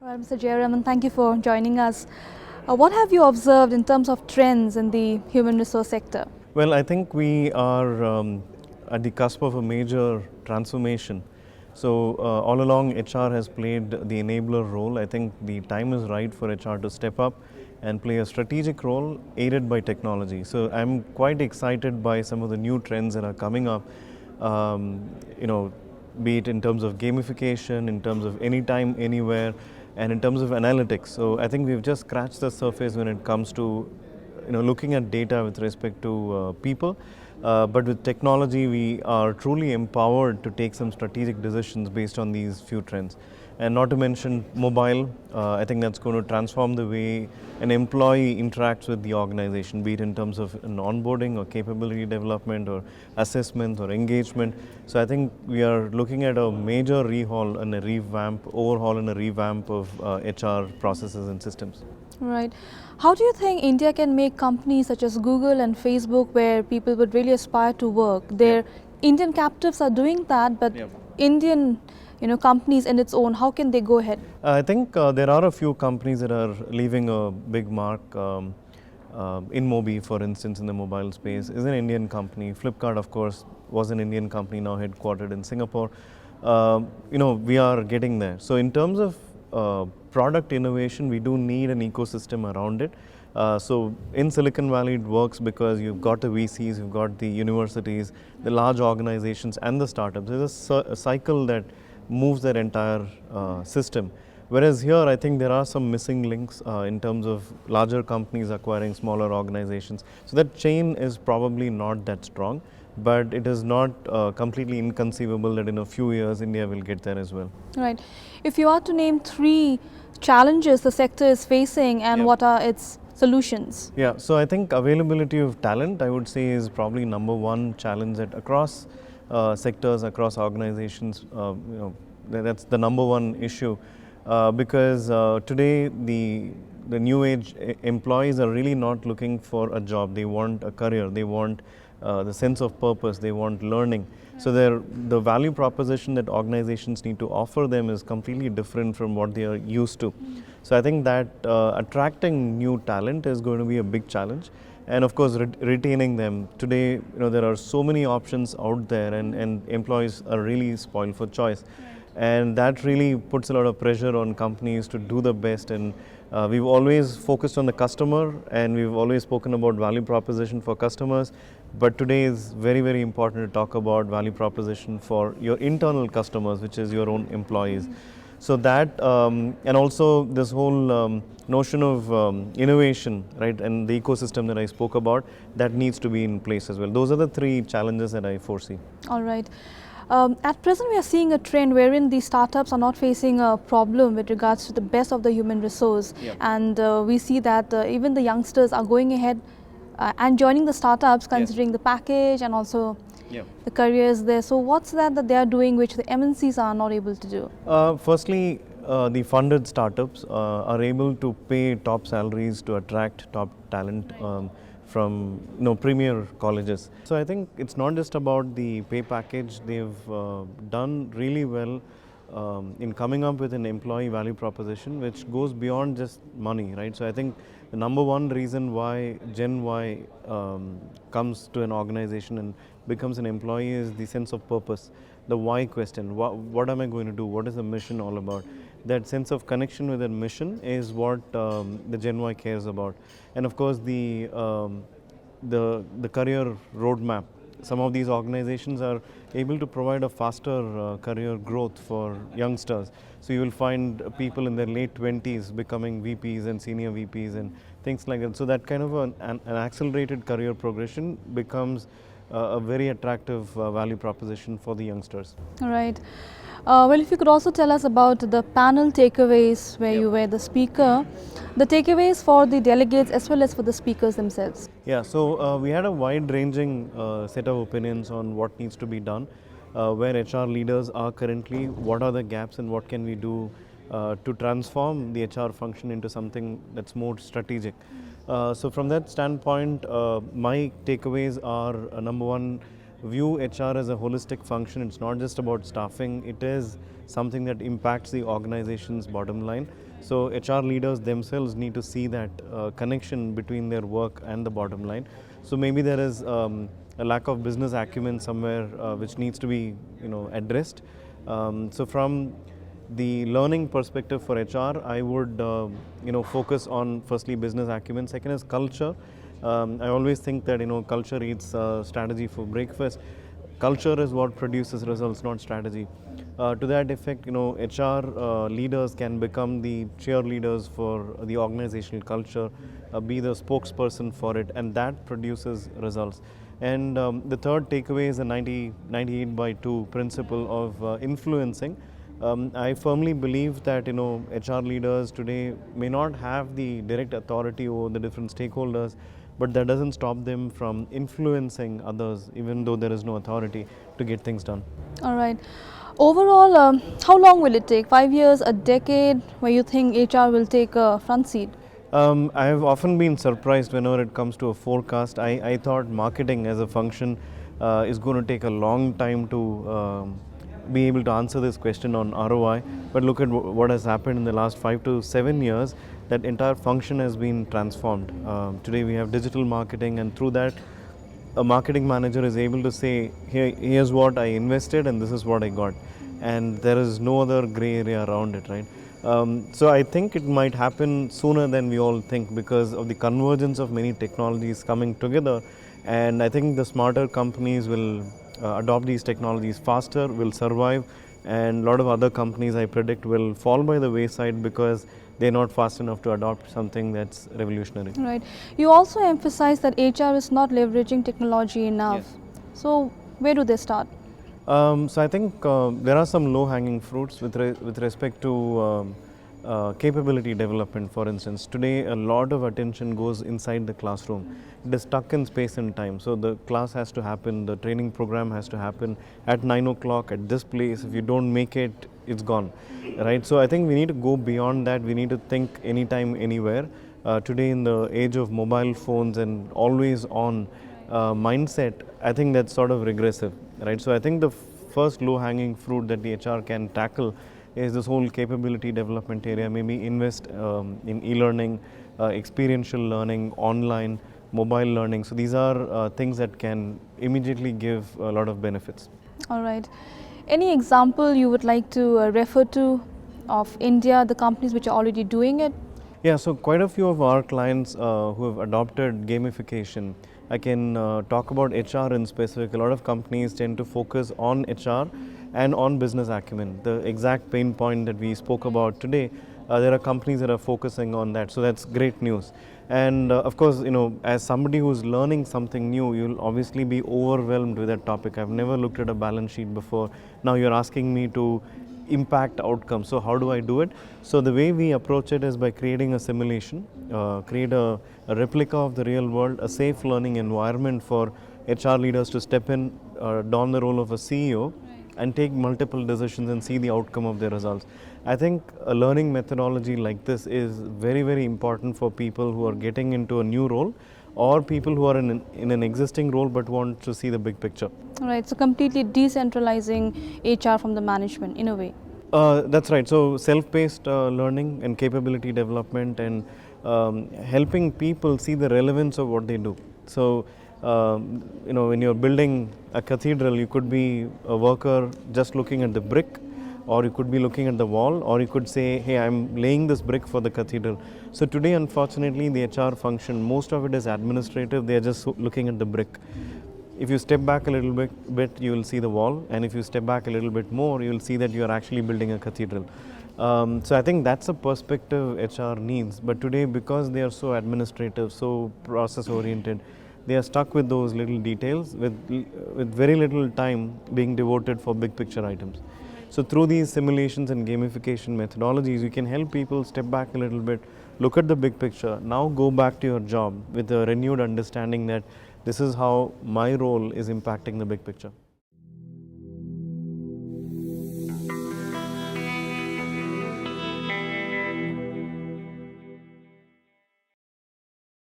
Well, Mr. Jayaraman, thank you for joining us. What have you observed in terms of trends in the human resource sector? Well, I think we are at the cusp of a major transformation. So, all along, HR has played the enabler role. I think the time is right for HR to step up and play a strategic role aided by technology. So, I'm quite excited by some of the new trends that are coming up. Um, you know, be it in terms of gamification, in terms of anytime, anywhere, and in terms of analytics. So, I think we've just scratched the surface when it comes to looking at data with respect to people, but with technology we are truly empowered to take some strategic decisions based on these few trends. And not to mention mobile, I think that's going to transform the way an employee interacts with the organization, be it in terms of an onboarding or capability development or assessment or engagement. So I think we are looking at a major overhaul and a revamp of HR processes and systems. Right. How do you think India can make companies such as Google and Facebook, where people would really aspire to work? Their Indian captives are doing that, but Indian companies in its own, how can they go ahead? I think there are a few companies that are leaving a big mark. InMobi, for instance, in the mobile space, is an Indian company. Flipkart, of course, was an Indian company, now headquartered in Singapore. We are getting there. So, in terms of product innovation, we do need an ecosystem around it. So, in Silicon Valley, it works because you've got the VCs, you've got the universities, the large organizations, and the startups. There's a cycle that moves that entire system. Whereas here, I think there are some missing links in terms of larger companies acquiring smaller organizations. So that chain is probably not that strong, but it is not completely inconceivable that in a few years India will get there as well. Right. If you are to name three challenges the sector is facing and what are its solutions? Yeah, so I think availability of talent, I would say, is probably number one challenge that across sectors, across organizations, that's the number one issue. Because today the new age employees are really not looking for a job. They want a career. They want the sense of purpose. They want learning. So the value proposition that organizations need to offer them is completely different from what they are used to. So I think that attracting new talent is going to be a big challenge. And of course, retaining them. Today, there are so many options out there, and employees are really spoiled for choice. And that really puts a lot of pressure on companies to do the best. And we've always focused on the customer, and we've always spoken about value proposition for customers. But today is very, very important to talk about value proposition for your internal customers, which is your own employees. So that, and also this whole notion of innovation, right, and the ecosystem that I spoke about, that needs to be in place as well. Those are the three challenges that I foresee. All right. At present, we are seeing a trend wherein the startups are not facing a problem with regards to the best of the human resource. And we see that even the youngsters are going ahead and joining the startups, considering the package and also the careers there. So what's that they are doing which the MNCs are not able to do? Firstly, the funded startups are able to pay top salaries to attract top talent from premier colleges. So I think it's not just about the pay package. They've done really well in coming up with an employee value proposition which goes beyond just money, right? So I think the number one reason why Gen Y comes to an organization and becomes an employee is the sense of purpose, the why question. What am I going to do? What is the mission all about? That sense of connection with that mission is what the Gen Y cares about. And of course, the career roadmap. Some of these organizations are able to provide a faster career growth for youngsters. So you will find people in their late 20s becoming VPs and senior VPs and things like that. So that kind of an accelerated career progression becomes a very attractive value proposition for the youngsters. All right. Well, if you could also tell us about the panel takeaways where you were the speaker, the takeaways for the delegates as well as for the speakers themselves. Yeah, so we had a wide-ranging set of opinions on what needs to be done, where HR leaders are currently, what are the gaps and what can we do to transform the HR function into something that's more strategic. So from that standpoint, my takeaways are number one, view HR as a holistic function. It's not just about staffing, it is something that impacts the organization's bottom line. So HR leaders themselves need to see that connection between their work and the bottom line. So maybe there is a lack of business acumen somewhere which needs to be addressed. So from the learning perspective for HR, I would focus on firstly business acumen. Second is culture. I always think that culture eats strategy for breakfast. Culture is what produces results, not strategy. To that effect, HR leaders can become the cheerleaders for the organizational culture, be the spokesperson for it, and that produces results. And the third takeaway is the 98/2 principle of influencing. I firmly believe that HR leaders today may not have the direct authority over the different stakeholders, but that doesn't stop them from influencing others, even though there is no authority, to get things done. All right. Overall, how long will it take? 5 years, a decade, where you think HR will take a front seat? I have often been surprised whenever it comes to a forecast. I thought marketing as a function is going to take a long time to be able to answer this question on ROI. But look at what has happened in the last 5 to 7 years. That entire function has been transformed. Today we have digital marketing, and through that, a marketing manager is able to say, here's what I invested and this is what I got. And there is no other gray area around it, right? So I think it might happen sooner than we all think because of the convergence of many technologies coming together. And I think the smarter companies will adopt these technologies faster, will survive, and a lot of other companies I predict will fall by the wayside because they're not fast enough to adopt something that's revolutionary. Right. You also emphasize that HR is not leveraging technology enough. Yes. So where do they start? So I think there are some low-hanging fruits with respect to capability development. For instance, today a lot of attention goes inside the classroom. It is stuck in space and time. So the class has to happen, the training program has to happen at 9 o'clock at this place. If you don't make it, it's gone, right? So I think we need to go beyond that. We need to think anytime, anywhere. Today in the age of mobile phones and always on mindset, I think that's sort of regressive, right? So I think the first low-hanging fruit that the HR can tackle is this whole capability development area. Maybe invest in e-learning, experiential learning, online, mobile learning. So these are things that can immediately give a lot of benefits. All right. Any example you would like to refer to of India, the companies which are already doing it? Yeah, so quite a few of our clients who have adopted gamification. I can talk about HR in specific. A lot of companies tend to focus on HR and on business acumen. The exact pain point that we spoke about today, there are companies that are focusing on that. So that's great news. And of course, as somebody who's learning something new, you'll obviously be overwhelmed with that topic. I've never looked at a balance sheet before. Now you're asking me to impact outcomes. So how do I do it? So the way we approach it is by creating a simulation, create a replica of the real world, a safe learning environment for HR leaders to step in, don the role of a CEO and take multiple decisions and see the outcome of their results. I think a learning methodology like this is very, very important for people who are getting into a new role or people who are in an existing role but want to see the big picture. Right, so completely decentralizing HR from the management in a way. That's right. So self-paced learning and capability development and helping people see the relevance of what they do. So when you're building a cathedral, you could be a worker just looking at the brick, or you could be looking at the wall, or you could say, hey, I'm laying this brick for the cathedral. So today, unfortunately, the HR function, most of it is administrative. They are just looking at the brick. If you step back a little bit, you will see the wall, and if you step back a little bit more, you will see that you are actually building a cathedral. So I think that's a perspective HR needs. But today, because they are so administrative, so process-oriented, they are stuck with those little details with very little time being devoted for big picture items. So through these simulations and gamification methodologies, you can help people step back a little bit, look at the big picture, now go back to your job with a renewed understanding that this is how my role is impacting the big picture.